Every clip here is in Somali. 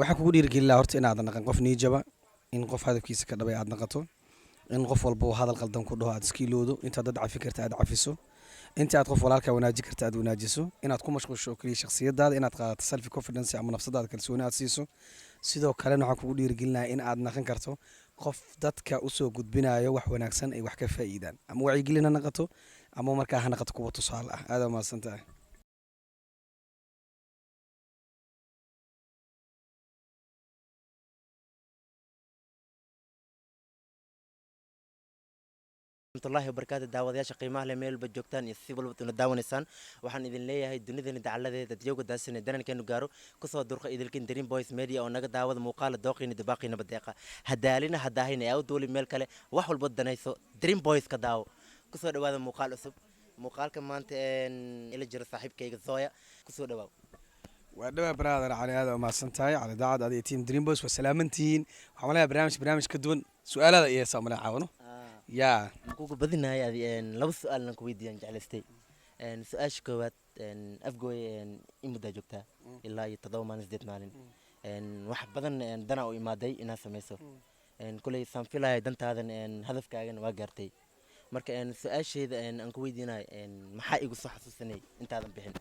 waxaan kugu dhiirigelin lahaa horta inaadan naqan qof niijaba in qof hadafkiisa ka dhabay aad naqato in qof walba uu hadal qaldan ku dhaho aad iska ilowdo intaad dad cafi karta aad cafiso inta aad qof walaalkaa wanaaji karta aad wanaajiso inaad ku mashquulsho oo keliya shakhsiyadaada inaad qaadato self confidence ama nafsadaada kalsooni aad siiso sidoo kalena waxaan kugu dhiirigelinayaa in aad naqan karto qof dadka usoo gudbinayo wax wanaagsan ay wax ka faa'iidaan ama wacyigelin ha naqato ama markaa ha naqato kuwa tusaale ah aad mahadsantahay الله وبركاته داودياشا qiimaha leh meel ba joogtaan iyo si walba una daawanaysaan waxaan idin leeyahay dunidana dacaladeeda dadyoga daasina darankeenu gaaro kusoo durqa idilkin Dream Boys Media oo naga daawada muuqaala dooqina dabaaqina badeeqa hadaalina hadaahina ay u dooli meel kale wax walba danayso Dream Boys ka daawo kusoo dhawaada muuqaal cusub muuqaalka maanta ila jira saaxiibkayga Zoya kusoo dhawaaw waa dhawaa brother cali aad u mahadsantahay cali daacad adiga team Dream Boys waa salaamantihiin waxaan leeyahay barnaamij ka duwan su'aalaha iyo saamana caawino يا مكوك بدنا هذه لو سؤال لك ويدي أن جلستي سؤال شكوات أفجوي إمدا جوكتا إلا يتضاو ما نزدت مالين واحد بدن دنا أو إمادي إنها سميسو كل يسام فيلا دنت هذا هدف كأن واجرتي مرك سؤال شيء أن كويدينا محايق الصحة السنة أنت هذا بحن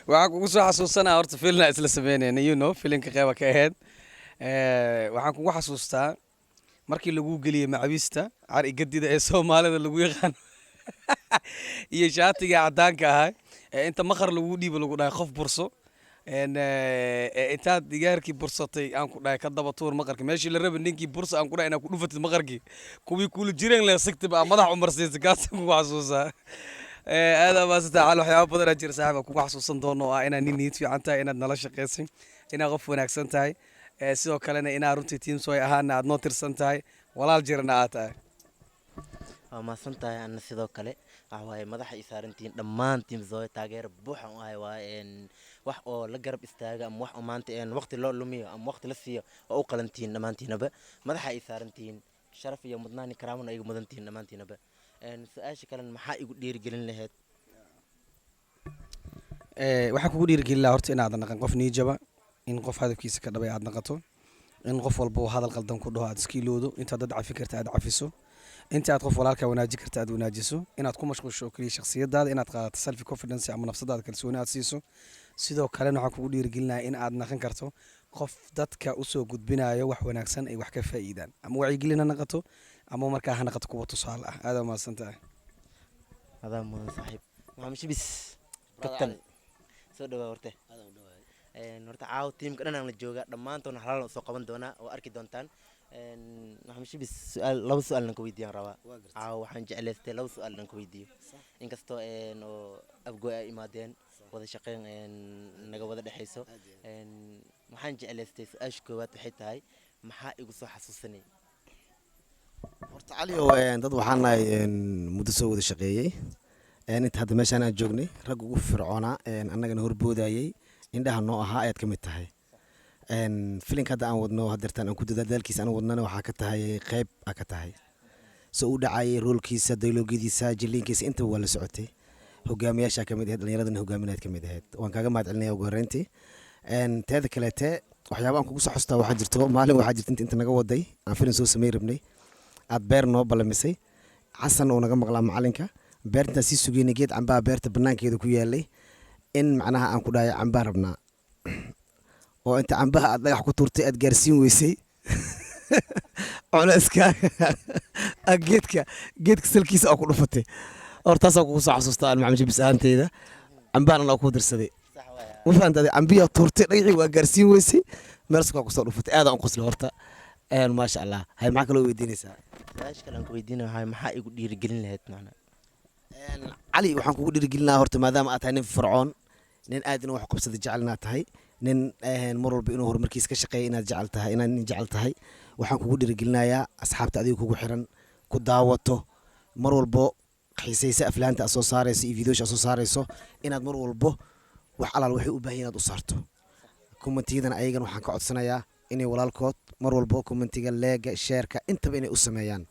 waxaan kugu soo xasuusanaa horta filna isla sameynayna you know filinka qeyba ka ahayd waxaan kugu xasuustaa markii lagu geliyay macabista cari gadida ee Soomaalida lagu yaqaan iyo shaatiga cadaanka ah inta maqar lagu dhiibo lagu dhaay qof burso intaad digaarkii bursatay aan ku dhaay ka daba tuur maqarka meeshii la rabay ninkii bursa aan ku dhaay inaa ku dhufatid maqarkii kuwii kula jireen la sigtay madax umar siisay kaas kugu xasuusaa aad abaasata cali waxyaabo badan aad jira saaxiib kugu xasuusan doono ah inaad nin niyad fiican tahay inaad nolol shaqeysan inaad qof wanaagsan tahay sidoo kalena inaad runtii team soo ahaana aad noo tirsan tahay walaal jirna aad tahay ما سنتها أن سيدو كله وهاي مدح إثارنتين دمان تيم زوي تاجر بوح وهاي وإن وح أو لجرب استاجا أم وح أمانت إن وقت اللو لومية أم وقت لسيا أو قلنتين نمانتين نبأ مدح إثارنتين شرف يوم مدناني كرامنا يجو مدنتين نمانتين نبأ إن سؤال شكل محا يقول دير جلين لهاد waxaan kugu dhiirigelin lahaa horta inaadan naqan qof niijaba in qof hadafkiisa ka dhabay aad naqato in qof walba uu hadal qaldan ku dhaho aad iska ilowdo intaad dad cafi karta aad cafiso inta aad qof walaalkaa wanaaji karta aad wanaajiso inaad ku mashquulsho oo keliya shakhsiyadaada inaad qaadato self confidence ama nafsadaada kalsooni aad siiso sidoo kalena waxaan kugu dhiirigelinayaa in aad naqan karto qof dadka usoo gudbinayo wax wanaagsan ay wax ka faa'iidaan ama wacyigelin ha naqato ama markaa ha naqato kuwa tusaale ah aad mahadsantahay هذا مو صاحب ما مش بس كابتن سو دوا ورته horta caaw teamka dhan aan la jooga dhamaantoona halal soo qaban doona oo arki doontaan waxaan shibis su'aal laba su'aal aan ka weydiin rabaa caaw waxaan jeclaystay laba su'aal aan ka weydiiyo inkastoo oo afgo ay imaadeen wada shaqeyn naga wada dhaxayso waxaan jeclaystay su'aasha koowaad waxay tahay maxaa igu soo xasuusanay horta cali oo dad waxaan nahay muddo soo wada shaqeeyay inta hadda meeshaan aan joognay rag ugu fircoonaa annagana horboodayay indhaha noo ahaa ayaad ka mid tahay filinka hadda aan wadno hadeertaan aan ku dadaalkiisa aan wadnana waxaa ka tahay qayb aa ka tahay soo u dhacayay roolkiisa dialoogadiisa jiliinkiisa intaba waa la socotay hogaamiyaashaa ka mid ahayd dhallinyaradana hogaaminaad ka mid ahayd waan kaaga mahad celinaya ugu horreyntii teeda kaleete waxyaaba aan kugu soo xustaa waxaa jirto maalin waxaa jirta inta naga waday aan filin soo samey rabnay aad beer noo ballamisay xasan oo naga maqlaa macalinka beertaa sii sugeynay geed cambaa beerta banaankeeda ku yaalay in macnaha aan ku dhahay cambaa rabnaa oo inta cambaha aad dhagax ku tuurtay aad gaarsiin weysay culeyskaaga geedka salkiisa oo ku dhufatay hortaasaa kugu soo xasuustaa aan maxamed jibis ahaanteyda cambahan oo ku dirsaday ma fahantaade cambiyaa tuurtay dhagaxii waa gaarsiin weysay meelska kusoo dhufatay aadaan u qoslay horta maasha allah hay maxaa kaloo weydiinaysaa su'aasha kale aan ku weydiinayo maxaa igu dhiirigelin lahayd macnaa cali waxaan kugu dhiirigelinaa horta maadaama aad tahay nin fircoon nin aad inuu wax qabsada jecel inaad tahay nin mar walba inuu horumarkiisa ka shaqeeya inaad jecel tahay inaad nin jecel tahay waxaan kugu dhiirigelinayaa asxaabta adiga kugu xiran ku daawato mar walbo xiisaysa aflaanta aad soo saarayso iyo videosha aad soo saarayso inaad mar walbo wax alaal waxay u baahan inaad u saarto kommentiyadana ayagana waxaan ka codsanayaa inay walaalkood mar walbo kommentiga leega sheerka intaba inay u sameeyaan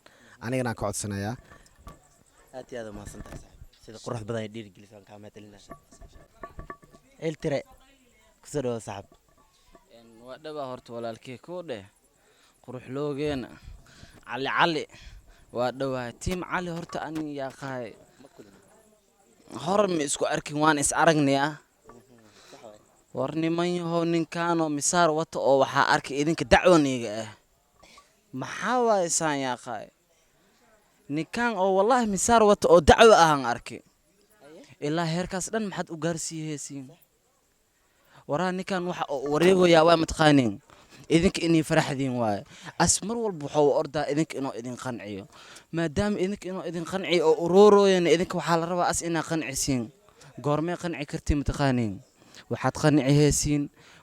anigana aan ka codsanayaa aad iyo aad u mahadsantahay saaxiib sida qurux badan ay dhiirigelisaan kaa mahadcelinaa eltire kusoo dhawo saaxib. waa dhaba horta walaalkee kuu dheh quruxloogeena cali cali waa dhawahay tiim cali horta ani yaaqahay hor ma isku arkin waan is aragnay ah war niman yahow ninkaanoo misaar wata oo waxaa arkay idinka dacwaniga ah maxaa waaye saan yaaqahay ninkaan oo wallaahi misaar wata oo dacwo ahaan arkay ilaa heerkaas dhan maxaad u gaarsiiyeysiin waraa ninkan waxa uu wareegoyaa waa mataqaaniin idinka inay faraxdiin waaye as mar walba wuxuu ordaa idinka inuu idin qanciyo maadaama idinka inuu idin qanciyo oo uruurooyana idinka waxaa la rabaa as inaa qancisiin goormee qanci kartiin mataqaaniin waxaad qancihaysiin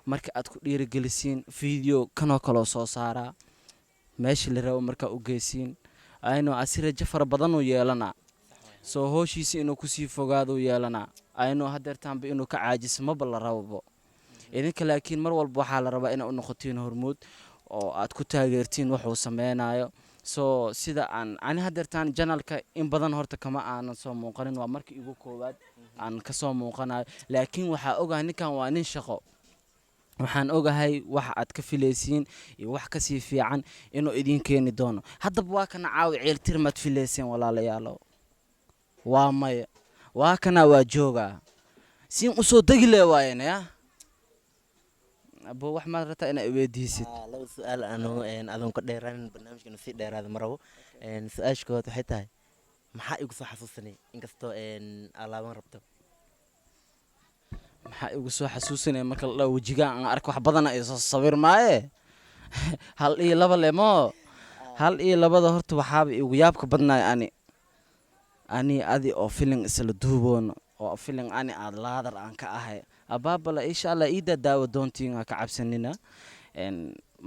marka aad ku dhiirigelisiin fiideo kanoo kaloo soo saaraa meesha la rabo markaa u geysiin aynoo asira jafar badan u yeelanaa soo hooshiisa inuu kusii fogaado u yeelanaa aynoo hadeertaanba inuu ka caajiso maba la rababo idinka laakiin mar walba waxaa la rabaa inaa u noqotiin hormuud oo aad ku taageertiin wuxuu sameynayo soo sida ani hadeertaan janalka in badan horta kama aanan soo muuqanin waa markii igu koowaad aan kasoo muuqanayo laakiin waxaa ogahay ninkan waa nin shaqo waxaan ogahay waxa aad ka filaysiin iyo wax kasii fiican inuu idin keeni doono haddaba waa kana caawi ceeltir maad filayseen walaalayaalow waa maya waa kana waa joogaa siin usoo degi lee waayeen ya abo wax maad rabtaa inaa iweydiisid laba su-aal adoon ka dheeraanin barnaamijkana sii dheeraada ma rabo su-aasha koowaad waxay tahay maxaa igu soo xasuusanay inkastoo alaaban rabto maxaa igu soo xasuusanaya marka la dhaho wejigaan aan arka wax badana isoo sawir maaye hal iyo laba lemo hal iyo labada horta waxaaba igu yaabka badnaay ani adi oo filin isla duuboono oo filin ani aad laadar aan ka ahay abaabala insha allah iida daawo doontiin ka cabsanina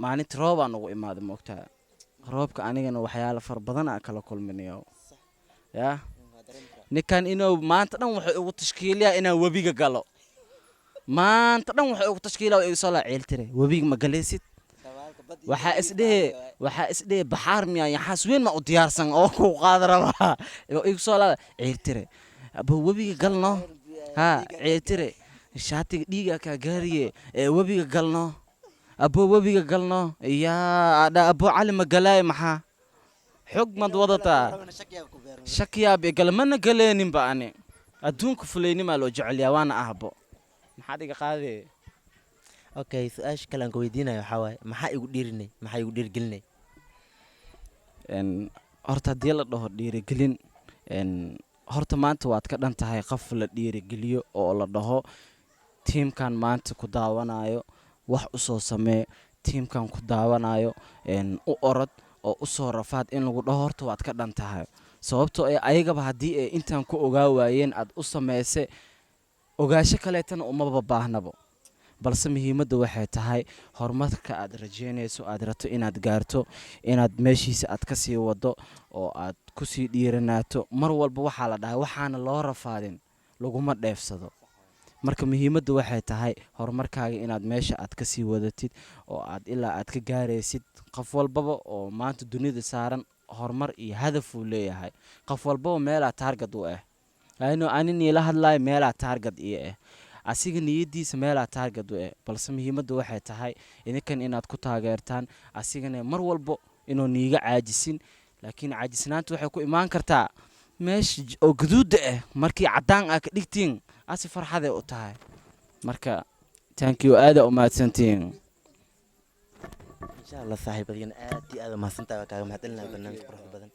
maalinta roobaa nagu imaada moogtaa roobka anigana waxyaala far badan aan kala kulminayo ya ninkan inuu maanta dhan wuxuu igu tashkiiliyaa inaan webiga galo maanta dhan wuxuu igu tashkiiliyaa igu soo laa ceeltire webiga ma galaysid waxaa isdhehe baxaar miyaa yaxaas weyn ma u diyaarsan oo ku qaada rabaa igu soo laa ceeltire abo webiga galno ha ceeltire shaatiga dhiiga kaa gaariye webiga galno abo webiga galno yaa abo cali ma galaayo maxaa xog mad wadataa shakiyaab gal mana galeeninba ani adduunka fulaynimaa loo jecelyaa waana ahbo maxaad iga qaadee okay su-aasha kale aan ka weydiinayo waxaa waaye maxaa igu dhiirigelinay horta haddii la dhaho dhiirigelin horta maanta waad ka dhan tahay qof la dhiirigeliyo oo la dhaho tiimkan maanta ku daawanayo wax u soo samee tiimkan ku daawanayo u orod oo u soo rafaad in lagu dhaho horta waad ka dhan tahay sababtoo ayagaba haddii ay intaan ku ogaa waayeen aad u samayse ogaasho kaleetana umaba baahnabo balse muhiimadda waxay tahay horumarka aad rajeynayso aad rabto inaad gaarto inaad meeshiisa aad ka sii wado oo aad ku sii dhiiranaato mar walba waxaa la dhahay waxaana loo rafaadin laguma dheefsado marka muhiimadda waxay tahay horumarkaaga inaad meesha aad ka sii wadatid oo aad ilaa aad ka gaaraysid qof walbaba oo maanta dunida saaran horumar iyo hadaf uu leeyahay qof walbaba meelaa taargad u ah ani niila hadlayo meelaa taargad iyo ah asiga niyadiisa meelaa taargad u ah balse muhiimadda waxay tahay idinkan inaad ku taageertaan asigana mar walbo inuu niiga caajisin laakiin caajisnaanta waxay ku imaan kartaa meesha oo gaduuda ah markii caddaan aa ka dhigtiin asi farxaday u tahay marka tankiyo aada u mahadsantiin insha allah saaxiibadina aad iyo aad u mahadsantahay waa kaaga mahadcelinaya barnaamijka quruxda badan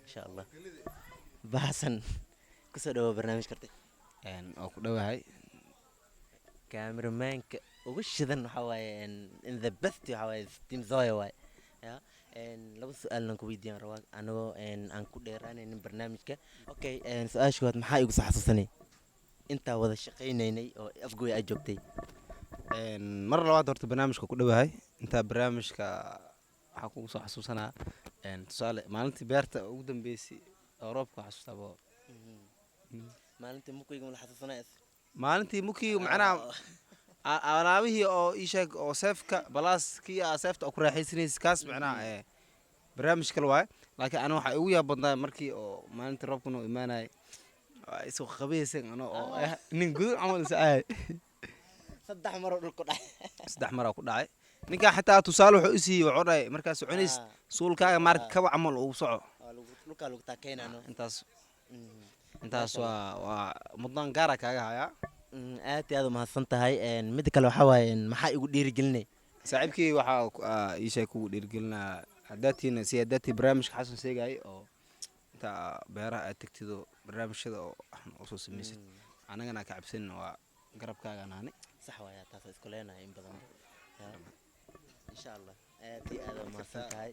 insha allah baxsan kusoo dhawo barnaamij kartay oo ku dhowahay kaameramanka ugu shidan waxaa waaye in the best waxaa waaye team zoya waaye ya laba su-aalnan ku weydiiyaan rabaa anagoo aan ku dheeraanaynin barnaamijka okay su-aasha koowaad maxaa igu soo xasuusanay intaa wada shaqaynaynay oo afgooy aad joogtay mar labaad horta barnaamijka ku dhowahay intaa barnaamijka waxaa kugu soo xasuusanaa tusaale maalintii beerta ugu dambeysay oo roobka xasuustabo maalintii mukayga ma la xasuusanay maalintii mukii macnaha alaabihii oo ii sheeg oo seefka balaas kii aa seefta oo ku raaxaysanaysa kaas macnaha barnaamij kale waaye laakiin ana waxaa igu yaab badnaa markii oo maalintii roobka noo imaanayay isoo qabaysan ano oo nin gudur camal isa ahay saddex maroo dhulku dhac 3 mar ku dhacay ninka xataa tusaale wuxuu isiiyay wuxuu dhahay markaas soconays suulkaaga maarka kaba camal uu soco dhulkaa lagu taakeenano intaas waa mudnaan gaara kaaga hayaa aad iyo aad umahadsan tahay midda kale waxaa waaye maxaa igu dhiirigelinay saaxiibkii waxaa iishay kugu dhiirigelinaa hadaatii barnaamijka xasan sheegayay oo inta beeraha aad tegtido barnaamijyada oo usoo samaysid annagana ka cabsanina waa garabkaaga naani sax waaya taas isku leenahay in badan insha allah aad iyo aad umahadsan tahay